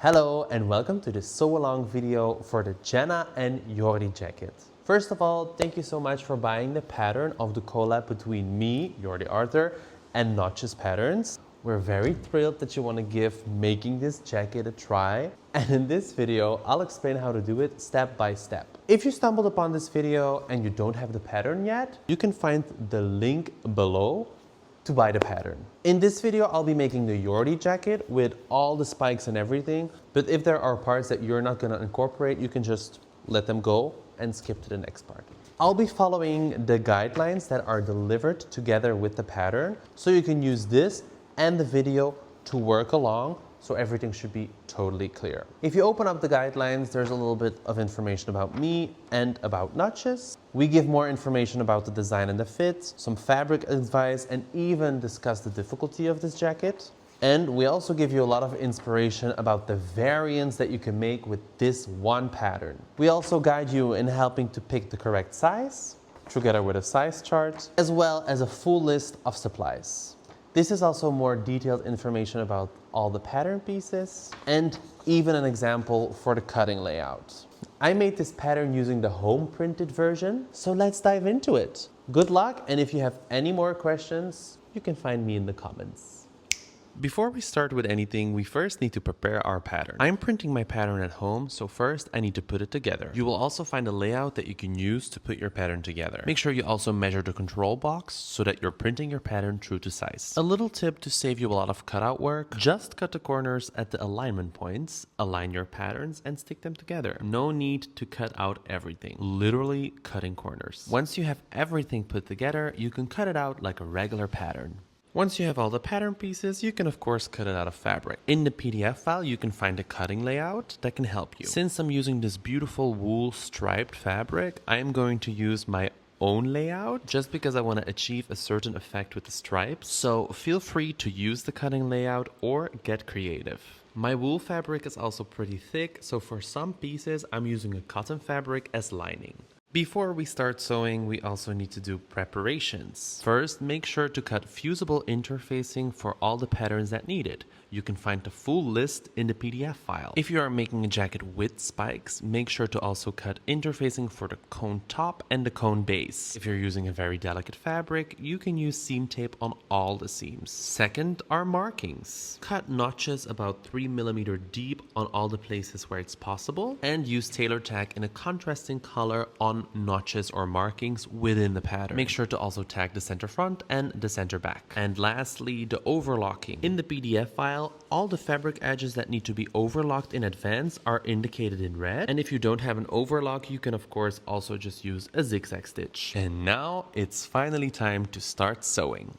Hello and welcome to this sew-along video for the Jenna and Jordy jacket. First of all, thank you so much for buying the pattern of the collab between me, Jordy Arthur, and Notches Patterns. We're very thrilled that you want to give making this jacket a try. And in this video, I'll explain how to do it step by step. If you stumbled upon this video and you don't have the pattern yet, you can find the link below to buy the pattern. In this video, I'll be making the Jordy jacket with all the spikes and everything, but if there are parts that you're not gonna incorporate, you can just let them go and skip to the next part. I'll be following the guidelines that are delivered together with the pattern, so you can use this and the video to work along, so everything should be totally clear. If you open up the guidelines, there's a little bit of information about me and about Notches. We give more information about the design and the fit, some fabric advice, and even discuss the difficulty of this jacket. And we also give you a lot of inspiration about the variants that you can make with this one pattern. We also guide you in helping to pick the correct size, together with a size chart, as well as a full list of supplies. This is also more detailed information about all the pattern pieces and even an example for the cutting layout. I made this pattern using the home printed version, so let's dive into it. Good luck, and if you have any more questions, you can find me in the comments. Before we start with anything, we first need to prepare our pattern. I'm printing my pattern at home, so first I need to put it together. You will also find a layout that you can use to put your pattern together. Make sure you also measure the control box so that you're printing your pattern true to size. A little tip to save you a lot of cutout work: just cut the corners at the alignment points, align your patterns, and stick them together. No need to cut out everything, literally cutting corners. Once you have everything put together, you can cut it out like a regular pattern. Once you have all the pattern pieces, you can of course cut it out of fabric. In the PDF file, you can find a cutting layout that can help you. Since I'm using this beautiful wool striped fabric, I am going to use my own layout just because I want to achieve a certain effect with the stripes. So feel free to use the cutting layout or get creative. My wool fabric is also pretty thick, so for some pieces, I'm using a cotton fabric as lining. Before we start sewing, we also need to do preparations. First, make sure to cut fusible interfacing for all the patterns that need it. You can find the full list in the PDF file. If you are making a jacket with spikes, make sure to also cut interfacing for the cone top and the cone base. If you're using a very delicate fabric, you can use seam tape on all the seams. Second are markings. Cut notches about 3 mm deep on all the places where it's possible, and use tailor tack in a contrasting color on notches or markings within the pattern. Make sure to also tag the center front and the center back. And lastly, the overlocking. In the PDF file, all the fabric edges that need to be overlocked in advance are indicated in red. And if you don't have an overlock, you can of course also just use a zigzag stitch. And now it's finally time to start sewing.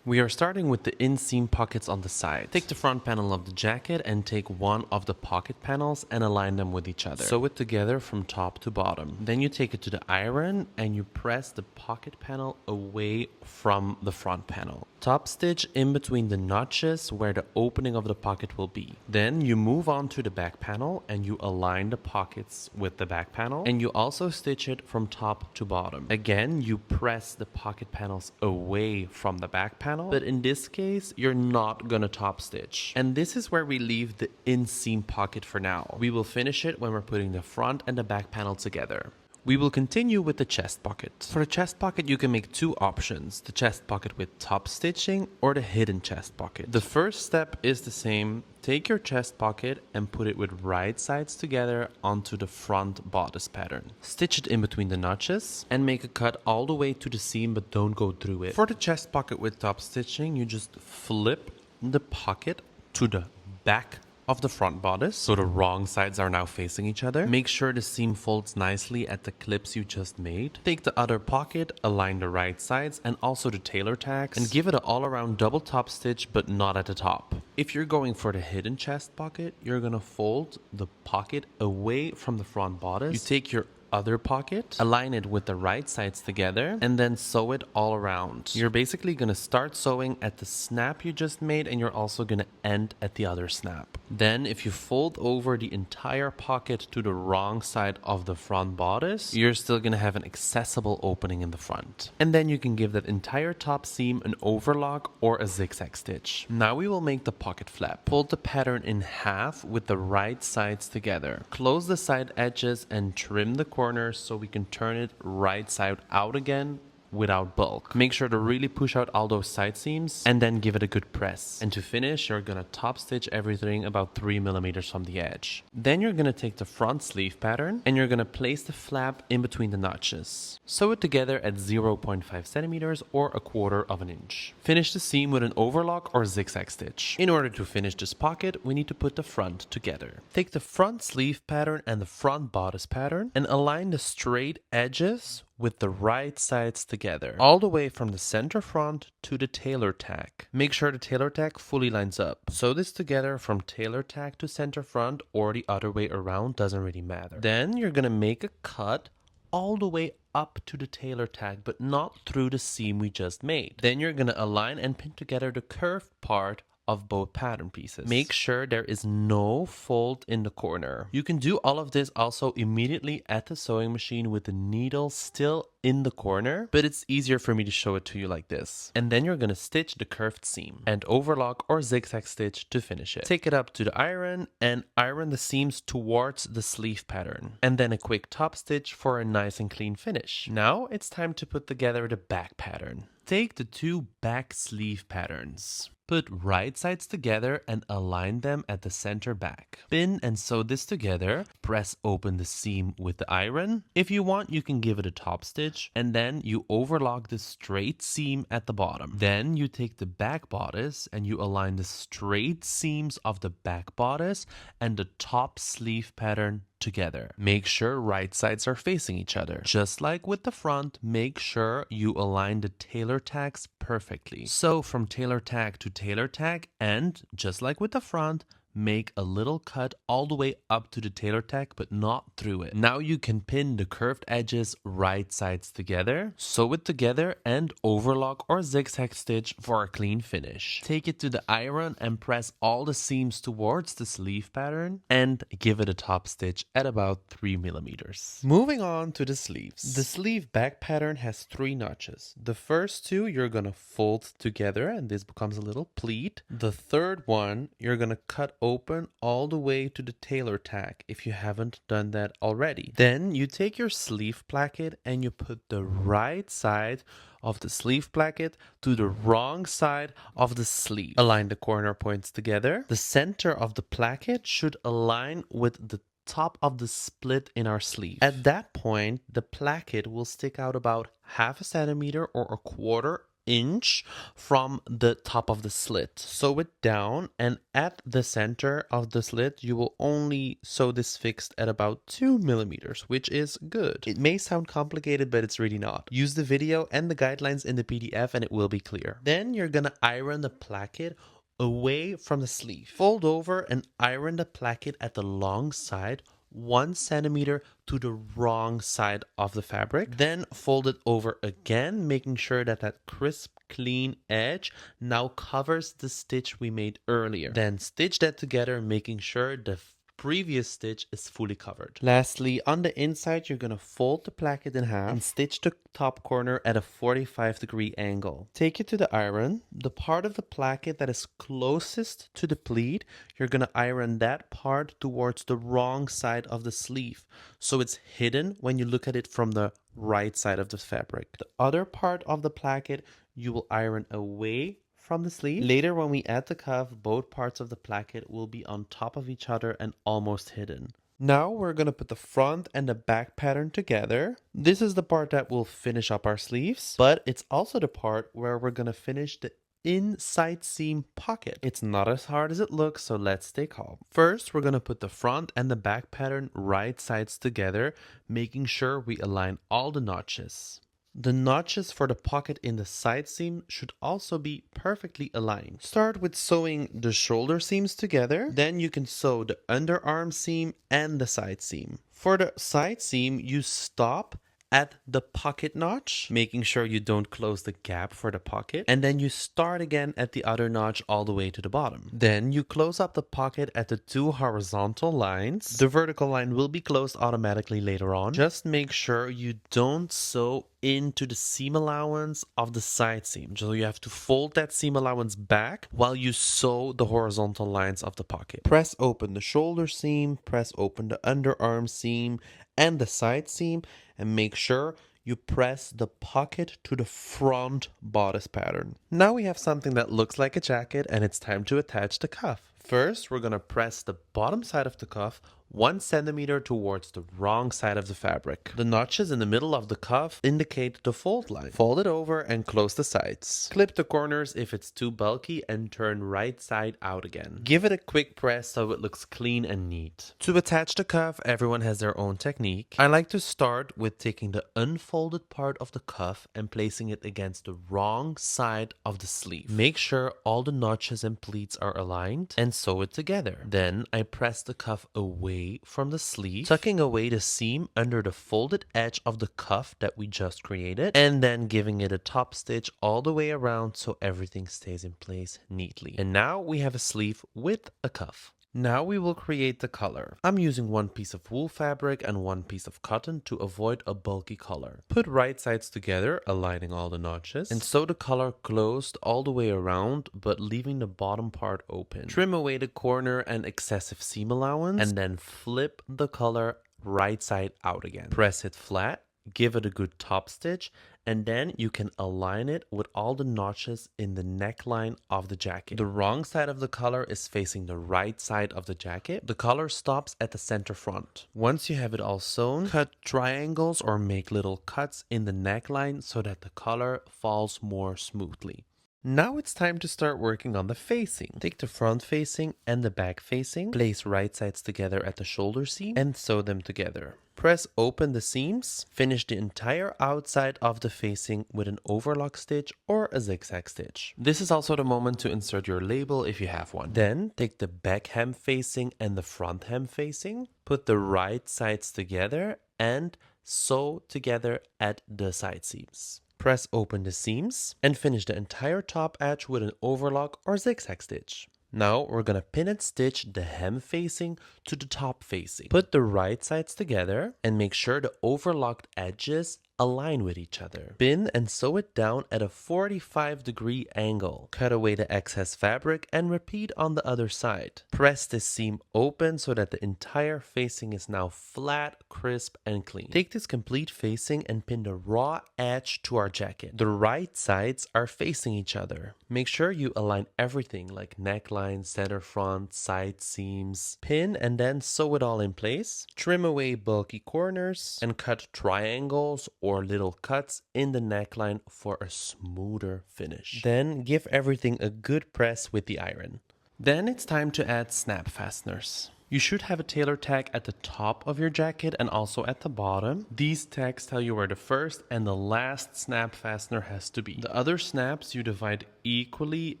We are starting with the inseam pockets on the side. Take the front panel of the jacket and take one of the pocket panels and align them with each other. Sew it together from top to bottom. Then you take it to the iron and you press the pocket panel away from the front panel. Top stitch in between the notches where the opening of the pocket will be. Then you move on to the back panel and you align the pockets with the back panel, and you also stitch it from top to bottom. Again, you press the pocket panels away from the back panel, but in this case, you're not gonna top stitch. And this is where we leave the inseam pocket for now. We will finish it when we're putting the front and the back panel together. We will continue with the chest pocket. For the chest pocket, you can make two options: the chest pocket with top stitching or the hidden chest pocket. The first step is the same. Take your chest pocket and put it with right sides together onto the front bodice pattern. Stitch it in between the notches and make a cut all the way to the seam, but don't go through it. For the chest pocket with top stitching, you just flip the pocket to the back of the front bodice, so the wrong sides are now facing each other. Make sure the seam folds nicely at the clips you just made. Take the other pocket, align the right sides and also the tailor tacks, and give it an all-around double top stitch, but not at the top. If you're going for the hidden chest pocket, you're gonna fold the pocket away from the front bodice. You take your other pocket, align it with the right sides together, and then sew it all around. You're basically going to start sewing at the snap you just made, and you're also going to end at the other snap. Then if you fold over the entire pocket to the wrong side of the front bodice, you're still going to have an accessible opening in the front. And then you can give that entire top seam an overlock or a zigzag stitch. Now we will make the pocket flap. Fold the pattern in half with the right sides together. Close the side edges and trim the corners so we can turn it right side out again without bulk. Make sure to really push out all those side seams and then give it a good press. And to finish, you're gonna top stitch everything about 3 millimeters from the edge. Then you're gonna take the front sleeve pattern and you're gonna place the flap in between the notches. Sew it together at 0.5 centimeters or 1/4 of an inch. Finish the seam with an overlock or zigzag stitch. In order to finish this pocket, we need to put the front together. Take the front sleeve pattern and the front bodice pattern and align the straight edges with the right sides together, all the way from the center front to the tailor tack. Make sure the tailor tack fully lines up. Sew this together from tailor tack to center front or the other way around, doesn't really matter. Then you're gonna make a cut all the way up to the tailor tack, but not through the seam we just made. Then you're gonna align and pin together the curved part of both pattern pieces. Make sure there is no fold in the corner. You can do all of this also immediately at the sewing machine with the needle still in the corner, but it's easier for me to show it to you like this. And then you're gonna stitch the curved seam and overlock or zigzag stitch to finish it. Take it up to the iron and iron the seams towards the sleeve pattern. And then a quick top stitch for a nice and clean finish. Now it's time to put together the back pattern. Take the two back sleeve patterns. Put right sides together and align them at the center back. Pin and sew this together. Press open the seam with the iron. If you want, you can give it a top stitch and then you overlock the straight seam at the bottom. Then you take the back bodice and you align the straight seams of the back bodice and the top sleeve pattern together. Make sure right sides are facing each other. Just like with the front, make sure you align the tailor tacks perfectly. So from tailor tack to tailor tack, and just like with the front, make a little cut all the way up to the tailor tack, but not through it. Now you can pin the curved edges right sides together, sew it together, and overlock or zigzag stitch for a clean finish. Take it to the iron and press all the seams towards the sleeve pattern and give it a top stitch at about 3 millimeters. Moving on to the sleeves. The sleeve back pattern has 3 notches. The first 2 you're gonna fold together and this becomes a little pleat. The third one you're gonna cut open all the way to the tailor tack if you haven't done that already. Then you take your sleeve placket and you put the right side of the sleeve placket to the wrong side of the sleeve. Align the corner points together. The center of the placket should align with the top of the split in our sleeve. At that point, the placket will stick out about 0.5 centimeter or 1/4 inch from the top of the slit. Sew it down and at the center of the slit you will only sew this fixed at about 2 millimeters, which is good. It may sound complicated, but it's really not. Use the video and the guidelines in the PDF and it will be clear. Then you're gonna iron the placket away from the sleeve. Fold over and iron the placket at the long side 1 centimeter to the wrong side of the fabric. Then fold it over again, making sure that that crisp, clean edge now covers the stitch we made earlier. Then stitch that together, making sure the previous stitch is fully covered. Lastly, on the inside, you're gonna fold the placket in half and stitch the top corner at a 45-degree angle. Take it to the iron. The part of the placket that is closest to the pleat, you're gonna iron that part towards the wrong side of the sleeve, so it's hidden when you look at it from the right side of the fabric. The other part of the placket, you will iron away from the sleeve. Later, when we add the cuff, both parts of the placket will be on top of each other and almost hidden. Now we're going to put the front and the back pattern together. This is the part that will finish up our sleeves, but it's also the part where we're going to finish the inside seam pocket. It's not as hard as it looks, so let's stay calm. First, we're going to put the front and the back pattern right sides together, making sure we align all the notches. The notches for the pocket in the side seam should also be perfectly aligned. Start with sewing the shoulder seams together, then you can sew the underarm seam and the side seam. For the side seam, you stop at the pocket notch, making sure you don't close the gap for the pocket, and then you start again at the other notch all the way to the bottom. Then you close up the pocket at the 2 horizontal lines. The vertical line will be closed automatically later on. Just make sure you don't sew into the seam allowance of the side seam. So you have to fold that seam allowance back while you sew the horizontal lines of the pocket. Press open the shoulder seam, press open the underarm seam and the side seam, and make sure you press the pocket to the front bodice pattern. Now we have something that looks like a jacket, and it's time to attach the cuff. First, we're gonna press the bottom side of the cuff 1 centimeter towards the wrong side of the fabric. The notches in the middle of the cuff indicate the fold line. Fold it over and close the sides. Clip the corners if it's too bulky and turn right side out again. Give it a quick press so it looks clean and neat. To attach the cuff, everyone has their own technique. I like to start with taking the unfolded part of the cuff and placing it against the wrong side of the sleeve. Make sure all the notches and pleats are aligned and sew it together. Then I press the cuff away from the sleeve, tucking away the seam under the folded edge of the cuff that we just created, and then giving it a top stitch all the way around so everything stays in place neatly. And now we have a sleeve with a cuff. Now we will create the color. I'm using 1 piece of wool fabric and 1 piece of cotton to avoid a bulky color. Put right sides together, aligning all the notches, and sew the color closed all the way around, but leaving the bottom part open. Trim away the corner and excessive seam allowance, and then flip the color right side out again. Press it flat, give it a good top stitch, and then you can align it with all the notches in the neckline of the jacket. The wrong side of the collar is facing the right side of the jacket. The collar stops at the center front. Once you have it all sewn, cut triangles or make little cuts in the neckline so that the collar falls more smoothly. Now it's time to start working on the facing. Take the front facing and the back facing, place right sides together at the shoulder seam, and sew them together. Press open the seams, finish the entire outside of the facing with an overlock stitch or a zigzag stitch. This is also the moment to insert your label if you have one. Then take the back hem facing and the front hem facing, put the right sides together and sew together at the side seams. Press open the seams and finish the entire top edge with an overlock or zigzag stitch. Now we're gonna pin and stitch the hem facing to the top facing. Put the right sides together and make sure the overlocked edges align with each other. Pin and sew it down at a 45-degree angle. Cut away the excess fabric and repeat on the other side. Press this seam open so that the entire facing is now flat, crisp, and clean. Take this complete facing and pin the raw edge to our jacket. The right sides are facing each other. Make sure you align everything like neckline, center front, side seams. Pin and then sew it all in place. Trim away bulky corners and cut triangles or little cuts in the neckline for a smoother finish. Then give everything a good press with the iron. Then it's time to add snap fasteners. You should have a tailor tag at the top of your jacket and also at the bottom. These tags tell you where the first and the last snap fastener has to be. The other snaps you divide equally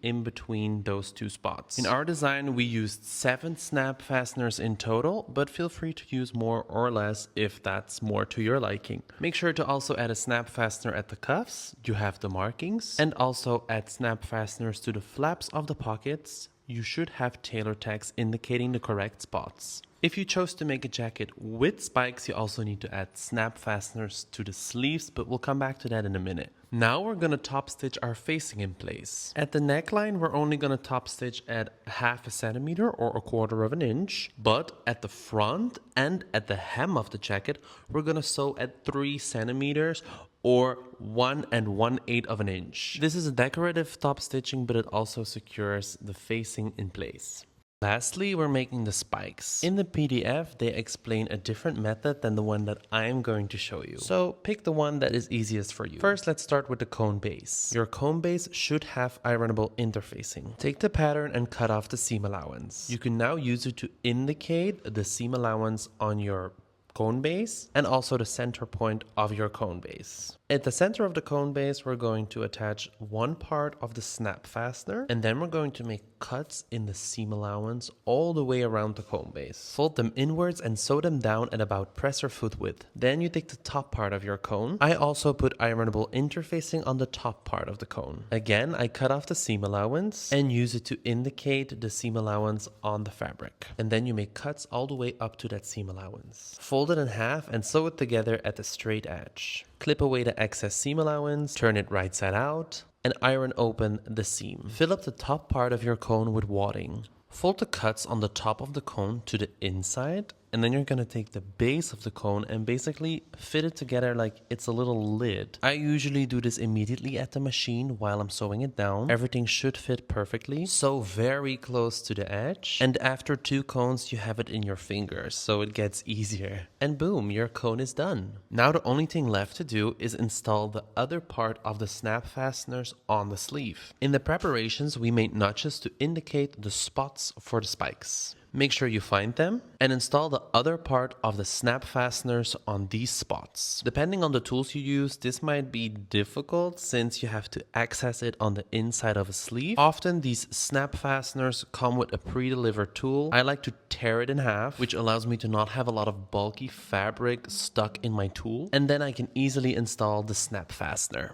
in between those two spots. In our design, we used 7 snap fasteners in total, but feel free to use more or less if that's more to your liking. Make sure to also add a snap fastener at the cuffs. You have the markings, and also add snap fasteners to the flaps of the pockets. You should have tailor tags indicating the correct spots. If you chose to make a jacket with spikes, you also need to add snap fasteners to the sleeves, but we'll come back to that in a minute. Now we're going to top stitch our facing in place. At the neckline, we're only going to top stitch at 1/2 centimeter or 1/4 of an inch, but at the front and at the hem of the jacket, we're going to sew at 3 centimeters or 1 1/8 of an inch. This is a decorative top stitching, but it also secures the facing in place. Lastly, we're making the spikes. In the PDF, they explain a different method than the one that I'm going to show you. So pick the one that is easiest for you. First, let's start with the cone base. Your cone base should have ironable interfacing. Take the pattern and cut off the seam allowance. You can now use it to indicate the seam allowance on your cone base and also the center point of your cone base. At the center of the cone base, we're going to attach one part of the snap fastener, and then we're going to make cuts in the seam allowance all the way around the cone base. Fold them inwards and sew them down at about presser foot width. Then you take the top part of your cone. I also put ironable interfacing on the top part of the cone. Again, I cut off the seam allowance and use it to indicate the seam allowance on the fabric. And then you make cuts all the way up to that seam allowance. Fold Fold it in half and sew it together at the straight edge. Clip away the excess seam allowance, turn it right side out, and iron open the seam. Fill up the top part of your cone with wadding. Fold the cuts on the top of the cone to the inside, and then you're gonna take the base of the cone and basically fit it together like it's a little lid. I usually do this immediately at the machine while I'm sewing it down. Everything should fit perfectly. Sew very close to the edge, and after 2 cones you have it in your fingers, so it gets easier. And boom, your cone is done. Now the only thing left to do is install the other part of the snap fasteners on the sleeve. In the preparations we made notches to indicate the spots for the spikes. Make sure you find them and install the other part of the snap fasteners on these spots. Depending on the tools you use, this might be difficult since you have to access it on the inside of a sleeve. Often these snap fasteners come with a pre-delivered tool. I like to tear it in half, which allows me to not have a lot of bulky fabric stuck in my tool. And then I can easily install the snap fastener.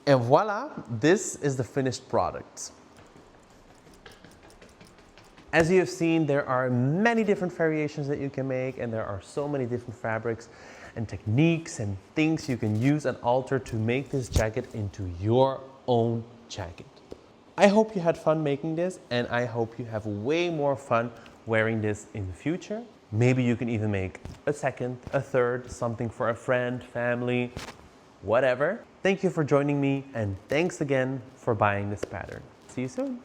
And voila, this is the finished product. As you have seen, there are many different variations that you can make, and there are so many different fabrics and techniques and things you can use and alter to make this jacket into your own jacket. I hope you had fun making this, and I hope you have way more fun wearing this in the future. Maybe you can even make a second, a third, something for a friend, family, whatever. Thank you for joining me, and thanks again for buying this pattern. See you soon.